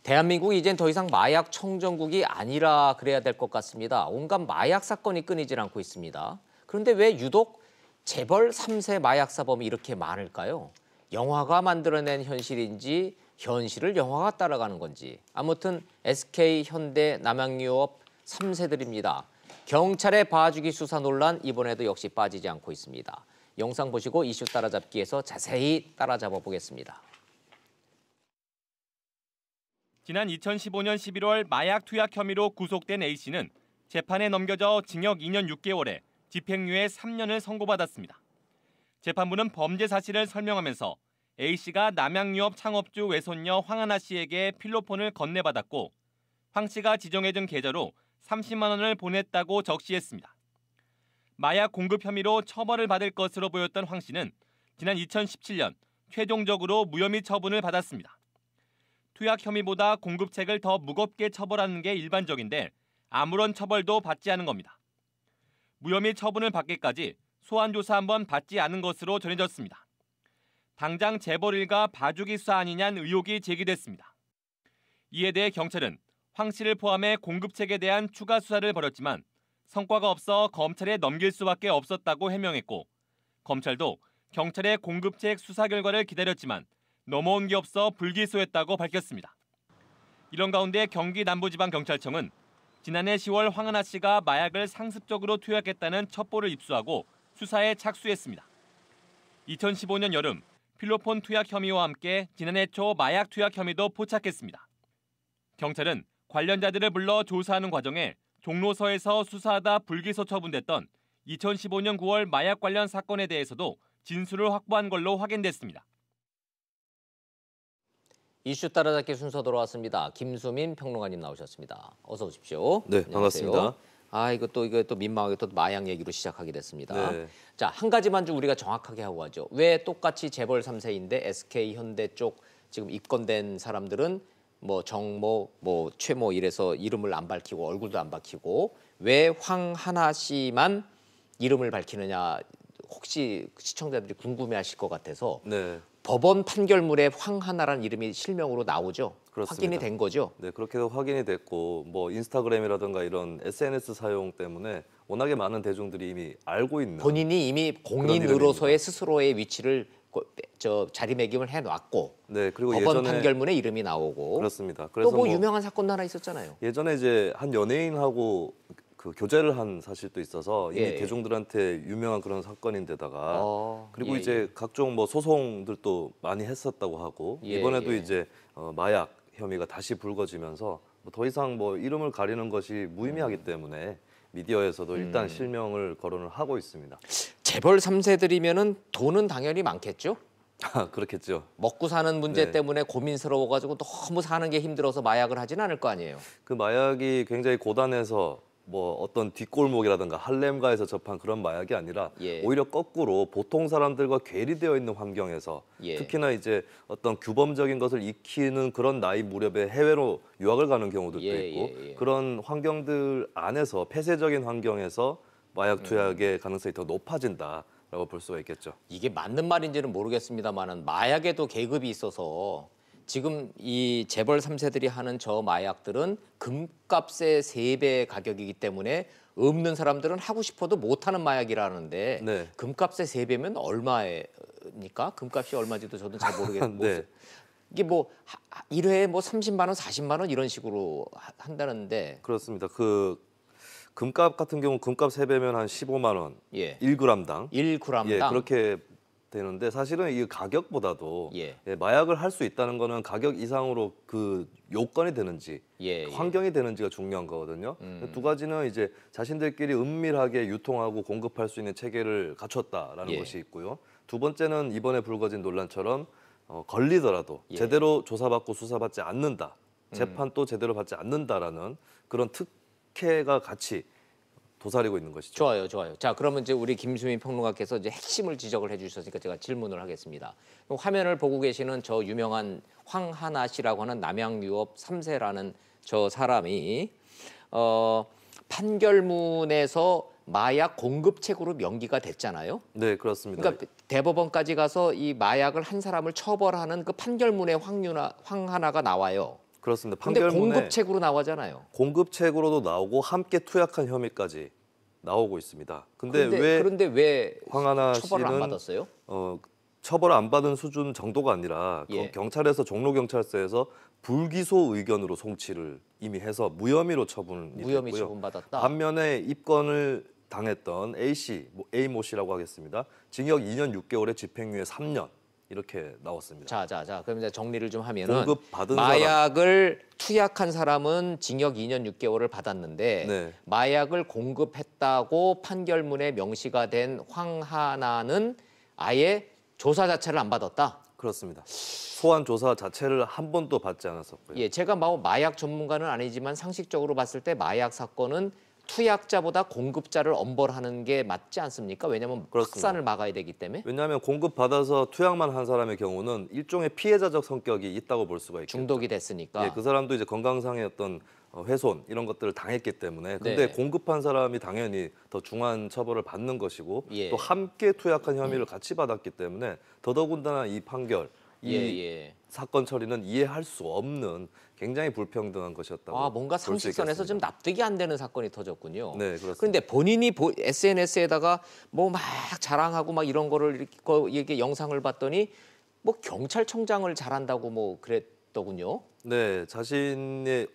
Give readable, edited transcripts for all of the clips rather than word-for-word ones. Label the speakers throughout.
Speaker 1: 대한민국이 이젠 더 이상 마약 청정국이 아니라 그래야 될 것 같습니다. 온갖 마약 사건이 끊이질 않고 있습니다. 그런데 왜 유독 재벌 3세 마약 사범이 이렇게 많을까요? 영화가 만들어낸 현실인지 현실을 영화가 따라가는 건지. 아무튼 SK, 현대, 남양유업 3세들입니다. 경찰의 봐주기 수사 논란 이번에도 역시 빠지지 않고 있습니다. 영상 보시고 이슈 따라잡기에서 자세히 따라잡아 보겠습니다.
Speaker 2: 지난 2015년 11월 마약 투약 혐의로 구속된 A씨는 재판에 넘겨져 징역 2년 6개월에 집행유예 3년을 선고받았습니다. 재판부는 범죄 사실을 설명하면서 A씨가 남양유업 창업주 외손녀 황하나 씨에게 필로폰을 건네받았고 황 씨가 지정해준 계좌로 30만 원을 보냈다고 적시했습니다. 마약 공급 혐의로 처벌을 받을 것으로 보였던 황 씨는 지난 2017년 최종적으로 무혐의 처분을 받았습니다. 투약 혐의보다 공급책을 더 무겁게 처벌하는 게 일반적인데 아무런 처벌도 받지 않은 겁니다. 무혐의 처분을 받기까지 소환조사 한번 받지 않은 것으로 전해졌습니다. 당장 재벌 일가 봐주기 수사 아니냐는 의혹이 제기됐습니다. 이에 대해 경찰은 황 씨를 포함해 공급책에 대한 추가 수사를 벌였지만 성과가 없어 검찰에 넘길 수밖에 없었다고 해명했고 검찰도 경찰의 공급책 수사 결과를 기다렸지만 넘어온 게 없어 불기소했다고 밝혔습니다. 이런 가운데 경기 남부지방경찰청은 지난해 10월 황하나 씨가 마약을 상습적으로 투약했다는 첩보를 입수하고 수사에 착수했습니다. 2015년 여름 필로폰 투약 혐의와 함께 지난해 초 마약 투약 혐의도 포착했습니다. 경찰은 관련자들을 불러 조사하는 과정에 종로서에서 수사하다 불기소 처분됐던 2015년 9월 마약 관련 사건에 대해서도 진술을 확보한 걸로 확인됐습니다.
Speaker 1: 이슈 따라잡기 순서 돌아왔습니다. 김수민 평론가님 나오셨습니다. 어서 오십시오.
Speaker 3: 네,
Speaker 1: 안녕하세요.
Speaker 3: 반갑습니다.
Speaker 1: 이거 민망하게 또 마약 얘기로 시작하게 됐습니다.
Speaker 3: 네.
Speaker 1: 자, 한 가지만 좀 우리가 정확하게 하고 가죠. 왜 똑같이 재벌 3세인데 SK, 현대 쪽 지금 입건된 사람들은 뭐 정모, 뭐 최모 이래서 이름을 안 밝히고 얼굴도 안 밝히고 왜 황하나 씨만 이름을 밝히느냐 혹시 시청자들이 궁금해하실 것 같아서
Speaker 3: 네.
Speaker 1: 법원 판결문에 황하나라는 이름이 실명으로 나오죠.
Speaker 3: 그렇습니다.
Speaker 1: 확인이 된 거죠.
Speaker 3: 네, 그렇게 확인이 됐고 뭐 인스타그램이라든가 이런 SNS 사용 때문에 워낙에 많은 대중들이 이미 알고 있는
Speaker 1: 본인이 이미 공인으로서의 스스로의 위치를 자리매김을 해놨고
Speaker 3: 네, 그리고
Speaker 1: 법원
Speaker 3: 예전에
Speaker 1: 판결문에 이름이 나오고
Speaker 3: 그렇습니다.
Speaker 1: 또
Speaker 3: 그래서
Speaker 1: 뭐 유명한 사건도 하나 있었잖아요.
Speaker 3: 예전에 이제 한 연예인하고 그 교제를 한 사실도 있어서 이미
Speaker 1: 예.
Speaker 3: 대중들한테 유명한 그런 사건인데다가 그리고
Speaker 1: 예,
Speaker 3: 이제
Speaker 1: 예.
Speaker 3: 각종 뭐 소송들도 많이 했었다고 하고
Speaker 1: 예,
Speaker 3: 이번에도
Speaker 1: 예.
Speaker 3: 이제 마약 혐의가 다시 불거지면서 뭐 더 이상 뭐 이름을 가리는 것이 무의미하기 때문에 미디어에서도 일단 실명을 거론을 하고 있습니다.
Speaker 1: 재벌 3세들이면은 돈은 당연히 많겠죠.
Speaker 3: 그렇겠죠.
Speaker 1: 먹고 사는 문제
Speaker 3: 네.
Speaker 1: 때문에 고민스러워가지고 너무 사는 게 힘들어서 마약을 하진 않을 거 아니에요.
Speaker 3: 그 마약이 굉장히 고단해서 뭐 어떤 뒷골목이라든가 할렘가에서 접한 그런 마약이 아니라
Speaker 1: 예.
Speaker 3: 오히려 거꾸로 보통 사람들과 괴리되어 있는 환경에서
Speaker 1: 예.
Speaker 3: 특히나 이제 어떤 규범적인 것을 익히는 그런 나이 무렵에 해외로 유학을 가는 경우들도
Speaker 1: 예,
Speaker 3: 있고
Speaker 1: 예, 예.
Speaker 3: 그런 환경들 안에서 폐쇄적인 환경에서 마약 투약의 가능성이 더 높아진다라고 볼 수가 있겠죠.
Speaker 1: 이게 맞는 말인지는 모르겠습니다만은 마약에도 계급이 있어서 지금 이 재벌 3세들이 하는 저 마약들은 금값의 3배 가격이기 때문에 없는 사람들은 하고 싶어도 못하는 마약이라는데
Speaker 3: 네.
Speaker 1: 금값의 3배면 얼마입니까? 금값이 얼마인지도 저도 잘 모르겠고
Speaker 3: 네.
Speaker 1: 이게 뭐 1회에 뭐 30만 원, 40만 원 이런 식으로 한다는데
Speaker 3: 그렇습니다. 그 금값 같은 경우 금값 3배면 한 15만 원,
Speaker 1: 예.
Speaker 3: 1g당.
Speaker 1: 1g당
Speaker 3: 예, 그렇게 되는데 사실은 이 가격보다도
Speaker 1: 예.
Speaker 3: 마약을 할 수 있다는 거는 가격 이상으로 그 요건이 되는지
Speaker 1: 예,
Speaker 3: 환경이 되는지가 중요한 거거든요. 두 가지는 이제 자신들끼리 은밀하게 유통하고 공급할 수 있는 체계를 갖췄다라는
Speaker 1: 예.
Speaker 3: 것이 있고요. 두 번째는 이번에 불거진 논란처럼 걸리더라도
Speaker 1: 예.
Speaker 3: 제대로 조사받고 수사받지 않는다. 재판도 제대로 받지 않는다라는 그런 특혜가 같이 도사리고 있는 것이죠.
Speaker 1: 좋아요, 좋아요. 자, 그러면 이제 우리 김수민 평론가께서 이제 핵심을 지적을 해주셨으니까 제가 질문을 하겠습니다. 화면을 보고 계시는 저 유명한 황하나 씨라고 하는 남양유업 3세라는 저 사람이 판결문에서 마약 공급책으로 명기가 됐잖아요.
Speaker 3: 네, 그렇습니다.
Speaker 1: 그러니까 대법원까지 가서 이 마약을 한 사람을 처벌하는 그 판결문에 황하나가 나와요.
Speaker 3: 그렇습니다.
Speaker 1: 근데
Speaker 3: 판결문에
Speaker 1: 공급책으로 나오잖아요.
Speaker 3: 공급책으로도 나오고 함께 투약한 혐의까지 나오고 있습니다.
Speaker 1: 그런데 왜
Speaker 3: 황하나
Speaker 1: 처벌을 안
Speaker 3: 씨는
Speaker 1: 받았어요?
Speaker 3: 처벌 안 받은 수준 정도가 아니라
Speaker 1: 예.
Speaker 3: 경찰에서 종로경찰서에서 불기소 의견으로 송치를 이미 해서 무혐의로 처분이
Speaker 1: 무혐의
Speaker 3: 됐고요.
Speaker 1: 처분받았다.
Speaker 3: 반면에 입건을 당했던 A모 씨라고 하겠습니다. 징역 2년 6개월에 집행유예 3년 이렇게 나왔습니다.
Speaker 1: 자. 그럼 이제 정리를 좀 하면은
Speaker 3: 공급 받은
Speaker 1: 마약을 투약한 사람은 징역 2년 6개월을 받았는데
Speaker 3: 네.
Speaker 1: 마약을 공급했다고 판결문에 명시가 된 황하나는 아예 조사 자체를 안 받았다.
Speaker 3: 그렇습니다. 소환 조사 자체를 한 번도 받지 않았었고요.
Speaker 1: 예, 제가 뭐 마약 전문가는 아니지만 상식적으로 봤을 때 마약 사건은 투약자보다 공급자를 엄벌하는 게 맞지 않습니까? 왜냐하면
Speaker 3: 그렇습니다.
Speaker 1: 확산을 막아야 되기 때문에
Speaker 3: 왜냐하면 공급받아서 투약만 한 사람의 경우는 일종의 피해자적 성격이 있다고 볼 수가 있겠죠.
Speaker 1: 중독이 됐으니까.
Speaker 3: 예, 그 사람도 이제 건강상의 어떤 훼손 이런 것들을 당했기 때문에 근데
Speaker 1: 네.
Speaker 3: 공급한 사람이 당연히 더 중한 처벌을 받는 것이고
Speaker 1: 예.
Speaker 3: 또 함께 투약한 혐의를 같이 받았기 때문에 더더군다나 이 판결, 이
Speaker 1: 예.
Speaker 3: 사건 처리는 이해할 수 없는 굉장히 불평등한 것이었다고
Speaker 1: 뭔가
Speaker 3: 볼수
Speaker 1: 상식선에서 좀
Speaker 3: 있겠습니다.
Speaker 1: 납득이 안 되는 사건이 터졌군요.
Speaker 3: 네, 그렇습니다.
Speaker 1: 그런데 본인이 SNS에다가 뭐 막 자랑하고 막 이런 거를 이렇게 영상을 봤더니 뭐 경찰청장을 잘한다고 뭐 그랬더군요.
Speaker 3: 네, 자신의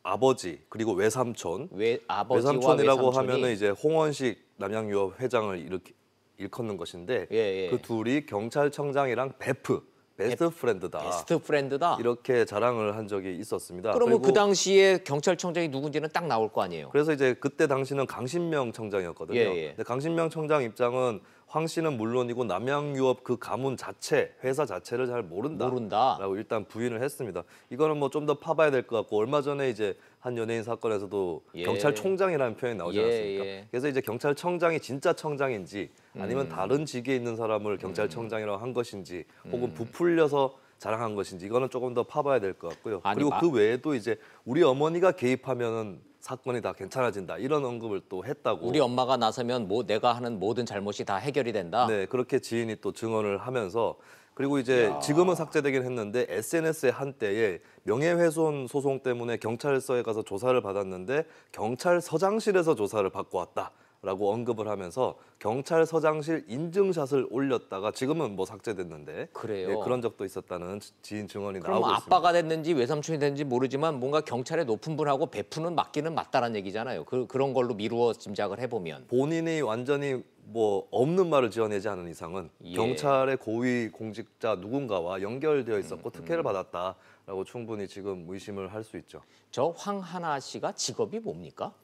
Speaker 3: 아버지 그리고 외삼촌,
Speaker 1: 왜 아버지와
Speaker 3: 외삼촌이라고
Speaker 1: 외삼촌이
Speaker 3: 하면은 이제 홍원식 남양유업 회장을 이렇게 일컫는 것인데
Speaker 1: 예.
Speaker 3: 그 둘이 경찰청장이랑 베스트 프렌드다.
Speaker 1: 베스트 프렌드다.
Speaker 3: 이렇게 자랑을 한 적이 있었습니다.
Speaker 1: 그러면
Speaker 3: 그리고
Speaker 1: 그 당시에 경찰청장이 누군지는 딱 나올 거 아니에요.
Speaker 3: 그래서 이제 그때 당시는 강신명 청장이었거든요.
Speaker 1: 예.
Speaker 3: 근데 강신명 청장 입장은 황 씨는 물론이고 남양유업 그 가문 자체, 회사 자체를 잘 모른다라고 일단 부인을 했습니다. 이거는 뭐 좀 더 파봐야 될 것 같고 얼마 전에 이제 한 연예인 사건에서도
Speaker 1: 예.
Speaker 3: 경찰총장이라는 표현이 나오지 않았습니까?
Speaker 1: 예.
Speaker 3: 그래서 이제 경찰청장이 진짜 청장인지 아니면 다른 직에 있는 사람을 경찰청장이라고 한 것인지 혹은 부풀려서 자랑한 것인지 이거는 조금 더 파봐야 될 것 같고요.
Speaker 1: 아니,
Speaker 3: 그리고 그 외에도 이제 우리 어머니가 개입하면은 사건이 다 괜찮아진다 이런 언급을 또 했다고.
Speaker 1: 우리 엄마가 나서면 뭐 내가 하는 모든 잘못이 다 해결이 된다.
Speaker 3: 네, 그렇게 지인이 또 증언을 하면서 그리고 이제 지금은 삭제되긴 했는데 SNS에 한때에 명예훼손 소송 때문에 경찰서에 가서 조사를 받았는데 경찰서장실에서 조사를 받고 왔다라고 언급을 하면서 경찰서장실 인증샷을 올렸다가 지금은 뭐 삭제됐는데
Speaker 1: 그래요?
Speaker 3: 예, 그런 적도 있었다는 지인 증언이
Speaker 1: 그럼
Speaker 3: 나오고
Speaker 1: 아빠가
Speaker 3: 있습니다.
Speaker 1: 됐는지 외삼촌이 됐는지 모르지만 뭔가 경찰의 높은 분하고 베푸는 맞기는 맞다라는 얘기잖아요. 그런 걸로 미루어 짐작을 해보면.
Speaker 3: 본인이 완전히 뭐 없는 말을 지어내지 않은 이상은
Speaker 1: 예.
Speaker 3: 경찰의 고위 공직자 누군가와 연결되어 있었고 특혜를 받았다라고 충분히 지금 의심을 할 수 있죠.
Speaker 1: 저 황하나 씨가 직업이 뭡니까?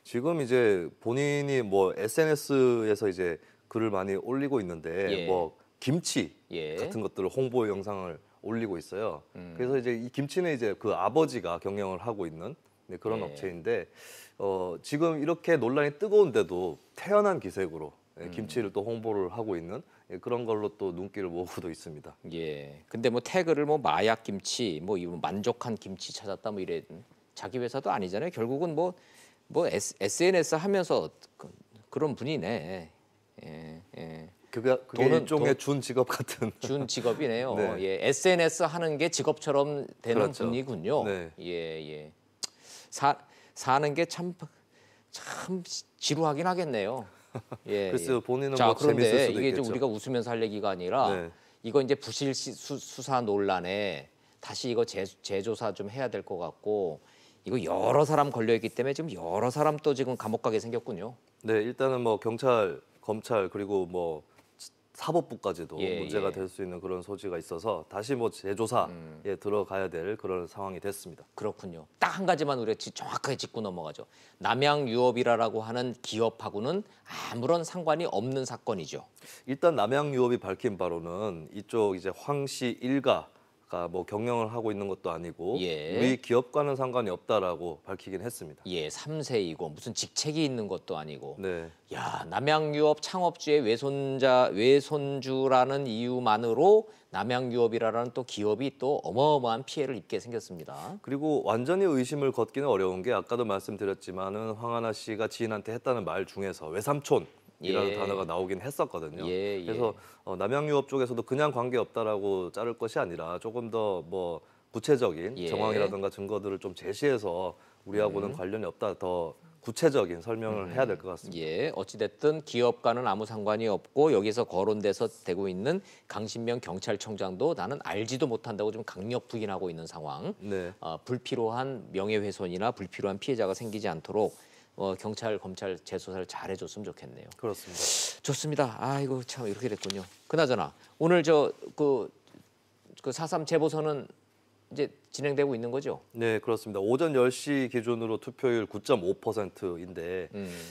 Speaker 3: 지금 이제 본인이 뭐 SNS에서 이제 글을 많이 올리고 있는데
Speaker 1: 예.
Speaker 3: 뭐 김치
Speaker 1: 예.
Speaker 3: 같은 것들을 홍보 영상을 올리고 있어요. 그래서 이제 이 김치는 이제 그 아버지가 경영을 하고 있는 그런
Speaker 1: 예.
Speaker 3: 업체인데 지금 이렇게 논란이 뜨거운데도 태연한 기색으로 김치를 또 홍보를 하고 있는 그런 걸로 또 눈길을 모으고도 있습니다.
Speaker 1: 예. 근데 뭐 태그를 뭐 마약 김치, 뭐 이거 만족한 김치 찾았다 뭐 이래 자기 회사도 아니잖아요. 결국은 뭐 SNS 하면서 그런 분이네. 예.
Speaker 3: 그게 일종의 준 직업 같은.
Speaker 1: 준 직업이네요.
Speaker 3: 네.
Speaker 1: 예. SNS 하는 게 직업처럼 되는
Speaker 3: 그렇죠.
Speaker 1: 분이군요.
Speaker 3: 네.
Speaker 1: 예. 사는 게 참 지루하긴 하겠네요. 예.
Speaker 3: 글쎄요, 본인은
Speaker 1: 자,
Speaker 3: 뭐
Speaker 1: 그런데
Speaker 3: 재밌을 수도
Speaker 1: 이게
Speaker 3: 있겠죠.
Speaker 1: 좀 우리가 웃으면서 할 얘기가 아니라
Speaker 3: 네.
Speaker 1: 이거 이제 부실 수사 논란에 다시 이거 재조사 좀 해야 될 것 같고 이거 여러 사람 걸려 있기 때문에 지금 여러 사람 또 지금 감옥 가게 생겼군요.
Speaker 3: 네, 일단은 뭐 경찰, 검찰 그리고 뭐 사법부까지도
Speaker 1: 예,
Speaker 3: 문제가
Speaker 1: 예.
Speaker 3: 될 수 있는 그런 소지가 있어서 다시 뭐 재조사에 들어가야 될 그런 상황이 됐습니다.
Speaker 1: 그렇군요. 딱 한 가지만 우리가 정확하게 짚고 넘어가죠. 남양유업이라고 하는 기업하고는 아무런 상관이 없는 사건이죠.
Speaker 3: 일단 남양유업이 밝힌 바로는 이쪽 이제 황씨 일가가 뭐 경영을 하고 있는 것도 아니고
Speaker 1: 예.
Speaker 3: 우리 기업과는 상관이 없다라고 밝히긴 했습니다.
Speaker 1: 예, 3세이고 무슨 직책이 있는 것도 아니고.
Speaker 3: 네.
Speaker 1: 야, 남양유업 창업주의 외손주라는 이유만으로 남양유업이라는 또 기업이 또 어마어마한 피해를 입게 생겼습니다.
Speaker 3: 그리고 완전히 의심을 걷기는 어려운 게 아까도 말씀드렸지만은 황하나 씨가 지인한테 했다는 말 중에서 외삼촌이라는
Speaker 1: 예.
Speaker 3: 단어가 나오긴 했었거든요.
Speaker 1: 예.
Speaker 3: 그래서 남양유업 쪽에서도 그냥 관계 없다라고 자를 것이 아니라 조금 더 뭐 구체적인
Speaker 1: 예.
Speaker 3: 정황이라든가 증거들을 좀 제시해서 우리하고는 관련이 없다 더 구체적인 설명을 해야 될 것 같습니다.
Speaker 1: 예, 어찌됐든 기업과는 아무 상관이 없고 여기서 거론돼서 되고 있는 강신명 경찰청장도 나는 알지도 못한다고 좀 강력 부인하고 있는 상황.
Speaker 3: 네.
Speaker 1: 불필요한 명예훼손이나 불필요한 피해자가 생기지 않도록 경찰, 검찰 재수사를 잘 해줬으면 좋겠네요.
Speaker 3: 그렇습니다.
Speaker 1: 좋습니다. 아이고 참 이렇게 됐군요. 그나저나 오늘 그 4.3 재보선은 이제 진행되고 있는 거죠?
Speaker 3: 네, 그렇습니다. 오전 10시 기준으로 투표율 9.5%인데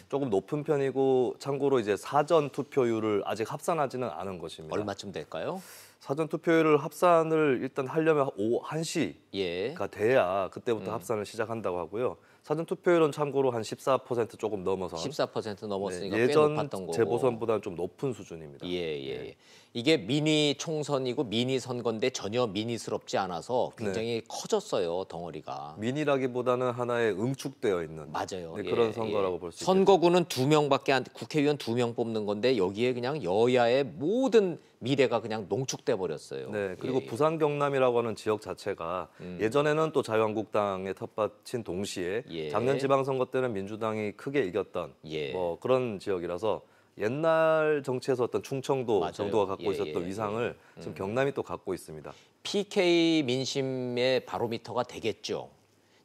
Speaker 3: 조금 높은 편이고 참고로 이제 사전 투표율을 아직 합산하지는 않은 것입니다.
Speaker 1: 얼마쯤 될까요?
Speaker 3: 사전 투표율을 합산을 일단 하려면 오후 1시가
Speaker 1: 예.
Speaker 3: 돼야 그때부터 합산을 시작한다고 하고요. 사전 투표율은 참고로 한 14% 조금 넘어서
Speaker 1: 14% 넘었으니까 꽤
Speaker 3: 예전
Speaker 1: 높았던 거고.
Speaker 3: 재보선보다는 좀 높은 수준입니다.
Speaker 1: 예. 이게 미니 총선이고 미니 선거인데 전혀 미니스럽지 않아서 굉장히 커졌어요, 덩어리가.
Speaker 3: 민이라기보다는 하나의 응축되어 있는
Speaker 1: 맞아요.
Speaker 3: 네,
Speaker 1: 예,
Speaker 3: 그런 선거라고 볼 수 있겠죠.
Speaker 1: 선거구는 2명밖에 안 국회의원 2명 뽑는 건데 여기에 그냥 여야의 모든 미래가 그냥 농축돼 버렸어요.
Speaker 3: 네, 그리고
Speaker 1: 예.
Speaker 3: 부산 경남이라고 하는 지역 자체가 예전에는 또 자유한국당의 텃밭인 동시에
Speaker 1: 예.
Speaker 3: 작년 지방선거 때는 민주당이 크게 이겼던
Speaker 1: 예.
Speaker 3: 뭐 그런 지역이라서 옛날 정치에서 어떤 충청도
Speaker 1: 맞아요.
Speaker 3: 정도가 갖고
Speaker 1: 예,
Speaker 3: 있었던
Speaker 1: 예,
Speaker 3: 위상을 지금 경남이 또 갖고 있습니다.
Speaker 1: PK 민심의 바로미터가 되겠죠.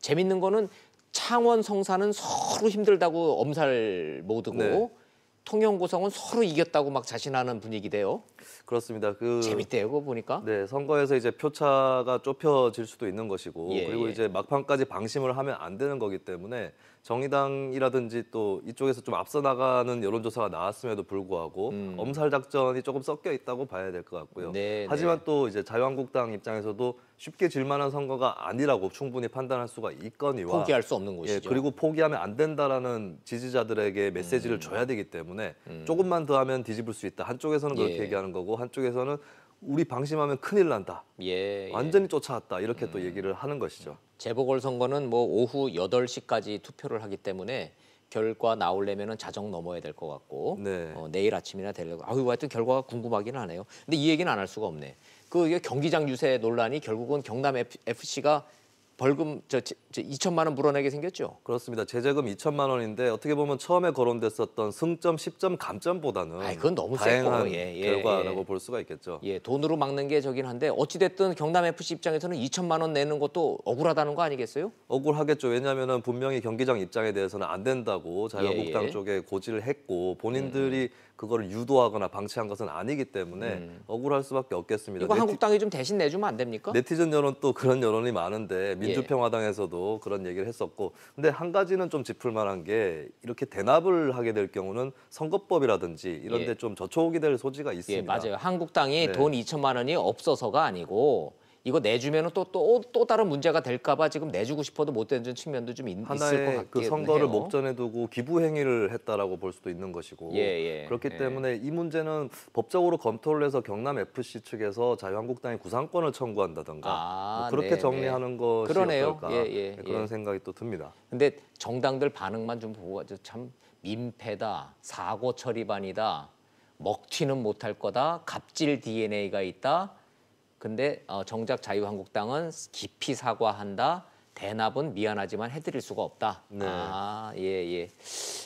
Speaker 1: 재밌는 거는 창원 성산은 서로 힘들다고 엄살 모드고
Speaker 3: 네.
Speaker 1: 통영 고성은 서로 이겼다고 막 자신하는 분위기대요.
Speaker 3: 그렇습니다.
Speaker 1: 재밌대요, 그거 보니까.
Speaker 3: 네, 선거에서 이제 표차가 좁혀질 수도 있는 것이고
Speaker 1: 예,
Speaker 3: 그리고
Speaker 1: 예.
Speaker 3: 이제 막판까지 방심을 하면 안 되는 거기 때문에 정의당이라든지 또 이쪽에서 좀 앞서 나가는 여론조사가 나왔음에도 불구하고 엄살 작전이 조금 섞여 있다고 봐야 될 것 같고요.
Speaker 1: 네,
Speaker 3: 하지만
Speaker 1: 네.
Speaker 3: 또 이제 자유한국당 입장에서도 쉽게 질 만한 선거가 아니라고 충분히 판단할 수가 있거니와
Speaker 1: 포기할 수 없는 곳이죠.
Speaker 3: 예, 그리고 포기하면 안 된다라는 지지자들에게 메시지를 줘야 되기 때문에 조금만 더 하면 뒤집을 수 있다. 한쪽에서는 그렇게
Speaker 1: 예.
Speaker 3: 얘기하는 거고 한쪽에서는 우리 방심하면 큰일 난다.
Speaker 1: 예.
Speaker 3: 완전히 쫓아왔다. 이렇게 또 얘기를 하는 것이죠.
Speaker 1: 재보궐 선거는 뭐 오후 8시까지 투표를 하기 때문에 결과 나오려면은 자정 넘어야 될 것 같고
Speaker 3: 네.
Speaker 1: 내일 아침이나 되려고. 하여튼 결과가 궁금하긴 하네요. 근데 이 얘기는 안 할 수가 없네. 이게 경기장 유세 논란이 결국은 경남 FC가 벌금 2천만 원 물어내게 생겼죠.
Speaker 3: 그렇습니다. 제재금 2천만 원인데 어떻게 보면 처음에 거론됐었던 승점, 10점 감점보다는
Speaker 1: 그건 너무
Speaker 3: 다행한
Speaker 1: 세고, 예,
Speaker 3: 결과라고
Speaker 1: 예.
Speaker 3: 볼 수가 있겠죠.
Speaker 1: 예, 돈으로 막는 게 저긴 한데 어찌됐든 경남 FC 입장에서는 2천만 원 내는 것도 억울하다는 거 아니겠어요?
Speaker 3: 억울하겠죠. 왜냐하면 분명히 경기장 입장에 대해서는 안 된다고 자유한국당
Speaker 1: 예.
Speaker 3: 쪽에 고지를 했고 본인들이 그거를 유도하거나 방치한 것은 아니기 때문에 억울할 수밖에 없겠습니다.
Speaker 1: 이거 한국당이 좀 대신 내주면 안 됩니까?
Speaker 3: 네티즌 여론 또 그런 여론이 많은데 민주평화당에서도 그런 얘기를 했었고 근데 한 가지는 좀 짚을 만한 게 이렇게 대납을 하게 될 경우는 선거법이라든지 이런 데 좀 저촉이 될 소지가 있습니다.
Speaker 1: 예, 맞아요. 한국당이
Speaker 3: 네.
Speaker 1: 돈 2천만 원이 없어서가 아니고 이거 내주면은 또 다른 문제가 될까봐 지금 내주고 싶어도 못 되는 측면도 좀 있을 것
Speaker 3: 하나의
Speaker 1: 같긴
Speaker 3: 그 선거를
Speaker 1: 해요.
Speaker 3: 목전에 두고 기부 행위를 했다라고 볼 수도 있는 것이고
Speaker 1: 예.
Speaker 3: 그렇기
Speaker 1: 예.
Speaker 3: 때문에 이 문제는 법적으로 검토를 해서 경남 FC 측에서 자유한국당이 구상권을 청구한다든가 뭐 그렇게
Speaker 1: 네네.
Speaker 3: 정리하는 것이
Speaker 1: 그러네요.
Speaker 3: 어떨까
Speaker 1: 예.
Speaker 3: 그런 생각이 또 듭니다.
Speaker 1: 근데 정당들 반응만 좀 보고 참 민폐다, 사고 처리반이다, 먹튀는 못할 거다, 갑질 DNA가 있다. 근데 정작 자유한국당은 깊이 사과한다. 대납은 미안하지만 해드릴 수가 없다.
Speaker 3: 네.
Speaker 1: 예.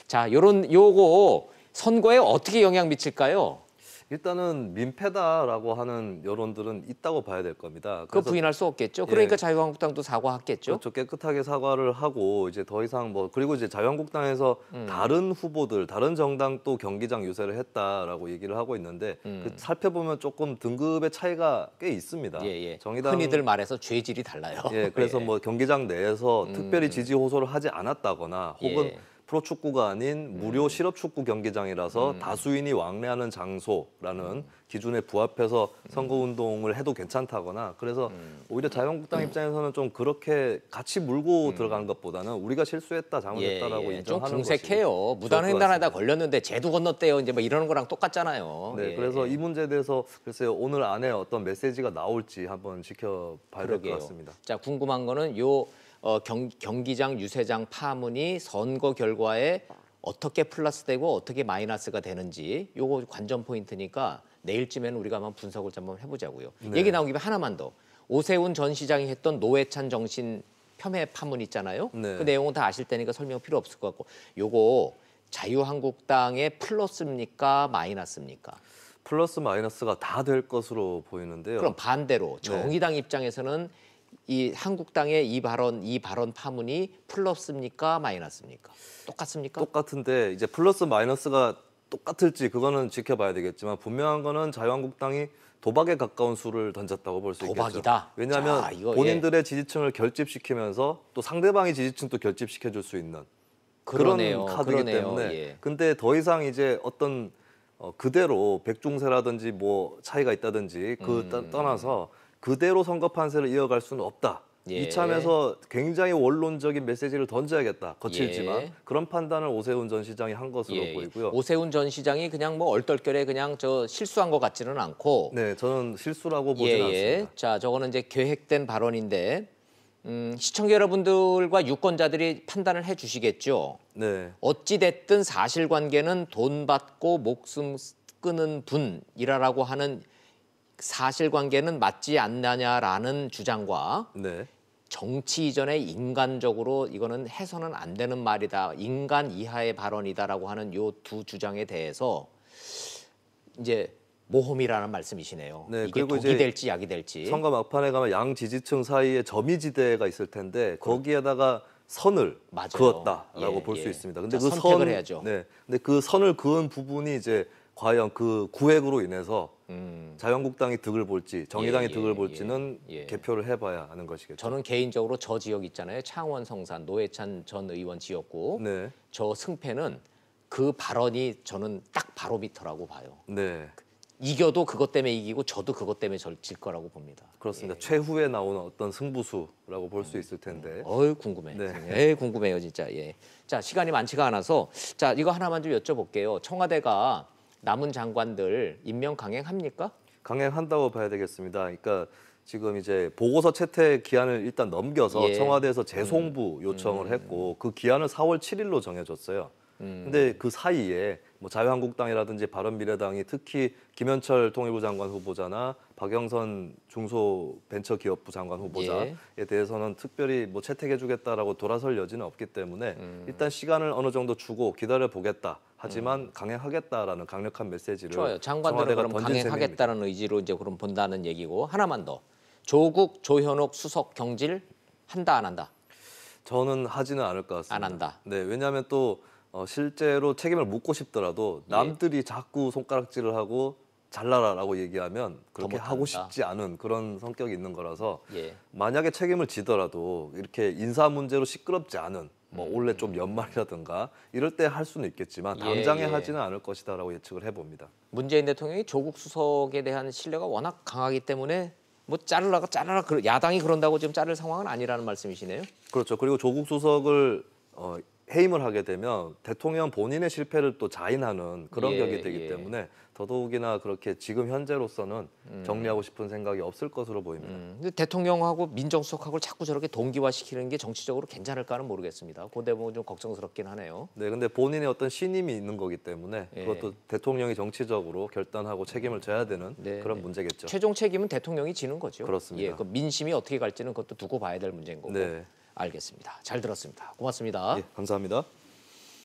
Speaker 1: 자, 요거 선거에 어떻게 영향 미칠까요?
Speaker 3: 일단은 민폐다라고 하는 여론들은 있다고 봐야 될 겁니다.
Speaker 1: 그거 부인할 수 없겠죠. 그러니까
Speaker 3: 예.
Speaker 1: 자유한국당도 사과했겠죠.
Speaker 3: 그렇죠. 깨끗하게 사과를 하고 이제 더 이상 그리고 이제 자유한국당에서 다른 후보들, 다른 정당 또 경기장 유세를 했다라고 얘기를 하고 있는데 살펴보면 조금 등급의 차이가 꽤 있습니다.
Speaker 1: 예.
Speaker 3: 정의당
Speaker 1: 흔히들 말해서 죄질이 달라요.
Speaker 3: 예, 그래서
Speaker 1: 예.
Speaker 3: 뭐 경기장 내에서 특별히 지지 호소를 하지 않았다거나 혹은
Speaker 1: 예.
Speaker 3: 프로축구가 아닌 무료 실업축구 경기장이라서 다수인이 왕래하는 장소라는 기준에 부합해서 선거운동을 해도 괜찮다거나 그래서 오히려 자유한국당 입장에서는 좀 그렇게 같이 물고 들어가는 것보다는 우리가 실수했다, 잘못했다라고
Speaker 1: 좀
Speaker 3: 인정하는 것이
Speaker 1: 궁색해요.
Speaker 3: 좋을
Speaker 1: 무단횡단하다
Speaker 3: 것
Speaker 1: 걸렸는데 제도 건넜대요. 이제 뭐 이러는 거랑 똑같잖아요.
Speaker 3: 네,
Speaker 1: 예.
Speaker 3: 그래서 이 문제에 대해서 글쎄요 오늘 안에 어떤 메시지가 나올지 한번 지켜봐야 될 것
Speaker 1: 그러게요.
Speaker 3: 같습니다.
Speaker 1: 자, 궁금한 거는 경기장 유세장 파문이 선거 결과에 어떻게 플러스되고 어떻게 마이너스가 되는지 요거 관전 포인트니까 내일쯤에는 우리가 한번 분석을 좀 한번 해보자고요.
Speaker 3: 네.
Speaker 1: 얘기 나온 김에 하나만 더. 오세훈 전 시장이 했던 노회찬 정신 폄훼 파문 있잖아요.
Speaker 3: 네.
Speaker 1: 그 내용은 다 아실 테니까 설명 필요 없을 것 같고 요거 자유한국당의 플러스입니까 마이너스입니까?
Speaker 3: 플러스 마이너스가 다 될 것으로 보이는데요.
Speaker 1: 그럼 반대로 정의당 입장에서는 이 한국당의 이 발언 파문이 플러스입니까 마이너스입니까? 똑같습니까?
Speaker 3: 똑같은데 이제 플러스 마이너스가 똑같을지 그거는 지켜봐야 되겠지만 분명한 거는 자유한국당이 도박에 가까운 수를 던졌다고 볼 수 있겠죠.
Speaker 1: 도박이다.
Speaker 3: 왜냐하면
Speaker 1: 자, 이거,
Speaker 3: 본인들의 지지층을 결집시키면서 또 상대방의 지지층도 결집시켜 줄 수 있는
Speaker 1: 그러네요.
Speaker 3: 그런 카드이기
Speaker 1: 그러네요.
Speaker 3: 때문에
Speaker 1: 예.
Speaker 3: 근데 더 이상 이제 어떤 그대로 백중세라든지 뭐 차이가 있다든지 떠나서 그대로 선거 판세를 이어갈 수는 없다.
Speaker 1: 예.
Speaker 3: 이참에서 굉장히 원론적인 메시지를 던져야겠다. 거칠지만
Speaker 1: 예.
Speaker 3: 그런 판단을 오세훈 전 시장이 한 것으로
Speaker 1: 예.
Speaker 3: 보이고요.
Speaker 1: 오세훈 전 시장이 그냥 뭐 얼떨결에 그냥 저 실수한 것 같지는 않고
Speaker 3: 네, 저는 실수라고 보지는 않습니다.
Speaker 1: 자, 저거는 이제 계획된 발언인데 시청자 여러분들과 유권자들이 판단을 해 주시겠죠.
Speaker 3: 네,
Speaker 1: 어찌 됐든 사실관계는 돈 받고 목숨 끊은 분이라고 하는 사실관계는 맞지 않느냐라는 주장과
Speaker 3: 네,
Speaker 1: 정치 이전에 인간적으로 이거는 해서는 안 되는 말이다. 인간 이하의 발언이다라고 하는 요 두 주장에 대해서 이제 모험이라는 말씀이시네요.
Speaker 3: 네,
Speaker 1: 이게
Speaker 3: 그리고
Speaker 1: 독이
Speaker 3: 이제
Speaker 1: 될지 약이 될지.
Speaker 3: 선거 막판에 가면 양 지지층 사이에 점이지대가 있을 텐데 거기에다가 선을
Speaker 1: 맞아요.
Speaker 3: 그었다라고
Speaker 1: 예,
Speaker 3: 볼 수
Speaker 1: 예.
Speaker 3: 있습니다. 근데
Speaker 1: 자,
Speaker 3: 그
Speaker 1: 선택을 해야죠.
Speaker 3: 네, 근데 그 선을 그은 부분이 이제 과연 그 구획으로 인해서 자유한국당이 득을 볼지 정의당이
Speaker 1: 예,
Speaker 3: 득을 볼지는
Speaker 1: 예.
Speaker 3: 개표를 해봐야 하는 것이겠죠.
Speaker 1: 저는 개인적으로 저 지역 있잖아요. 창원 성산 노회찬 전 의원 지역구.
Speaker 3: 네,
Speaker 1: 저 승패는 그 발언이 저는 딱 바로 미터라고 봐요.
Speaker 3: 네,
Speaker 1: 이겨도 그것 때문에 이기고 저도 그것 때문에 질 거라고 봅니다.
Speaker 3: 그렇습니다. 최후에 나오는 어떤 승부수라고 볼 수 있을 텐데.
Speaker 1: 어이 궁금해.
Speaker 3: 네.
Speaker 1: 궁금해요 진짜. 예. 자 시간이 많지가 않아서 자 이거 하나만 좀 여쭤볼게요. 청와대가 남은 장관들 임명 강행합니까?
Speaker 3: 강행한다고 봐야 되겠습니다. 그러니까 지금 이제 보고서 채택 기한을 일단 넘겨서
Speaker 1: 예.
Speaker 3: 청와대에서 재송부 요청을 했고 그 기한을 4월 7일로 정해줬어요. 근데 그 사이에 뭐 자유한국당이라든지 바른미래당이 특히 김현철 통일부 장관 후보자나 박영선 중소벤처기업부 장관 후보자에 대해서는 특별히 뭐 채택해주겠다라고 돌아설 여지는 없기 때문에 일단 시간을 어느 정도 주고 기다려 보겠다. 하지만 강행하겠다라는 강력한 메시지를
Speaker 1: 좋아요. 장관들은
Speaker 3: 청와대가
Speaker 1: 그럼
Speaker 3: 던진 셈입니다.
Speaker 1: 강행하겠다는 의지로 이제 그럼 본다는 얘기고 하나만 더. 조국 조현옥 수석 경질 한다 안 한다?
Speaker 3: 저는 하지는 않을 것 같습니다.
Speaker 1: 안 한다.
Speaker 3: 네, 왜냐하면 또 실제로 책임을 묻고 싶더라도 남들이 자꾸 손가락질을 하고 잘라라라고 얘기하면 그렇게
Speaker 1: 못한다.
Speaker 3: 하고 싶지 않은 그런 성격이 있는 거라서
Speaker 1: 예.
Speaker 3: 만약에 책임을 지더라도 이렇게 인사 문제로 시끄럽지 않은 뭐 올해 좀 연말이라든가 이럴 때 할 수는 있겠지만 당장에
Speaker 1: 예.
Speaker 3: 하지는 않을 것이다라고 예측을 해봅니다.
Speaker 1: 문재인 대통령이 조국 수석에 대한 신뢰가 워낙 강하기 때문에 뭐 자르라 야당이 그런다고 지금 자를 상황은 아니라는 말씀이시네요.
Speaker 3: 그렇죠. 그리고 조국 수석을 해임을 하게 되면 대통령 본인의 실패를 또 자인하는 그런
Speaker 1: 예,
Speaker 3: 격이 되기
Speaker 1: 예.
Speaker 3: 때문에 더더욱이나 그렇게 지금 현재로서는 정리하고 싶은 생각이 없을 것으로 보입니다.
Speaker 1: 근데 대통령하고 민정수석하고 자꾸 저렇게 동기화시키는 게 정치적으로 괜찮을까는 모르겠습니다. 그 대목은 좀 걱정스럽긴 하네요.
Speaker 3: 네, 근데 본인의 어떤 신임이 있는 거기 때문에
Speaker 1: 예.
Speaker 3: 그것도 대통령이 정치적으로 결단하고 책임을 져야 되는
Speaker 1: 네,
Speaker 3: 그런
Speaker 1: 네.
Speaker 3: 문제겠죠.
Speaker 1: 최종 책임은 대통령이 지는 거죠.
Speaker 3: 그렇습니다.
Speaker 1: 예, 그 민심이 어떻게 갈지는 그것도 두고 봐야 될 문제인 거고.
Speaker 3: 네,
Speaker 1: 알겠습니다. 잘 들었습니다. 고맙습니다.
Speaker 3: 예, 감사합니다.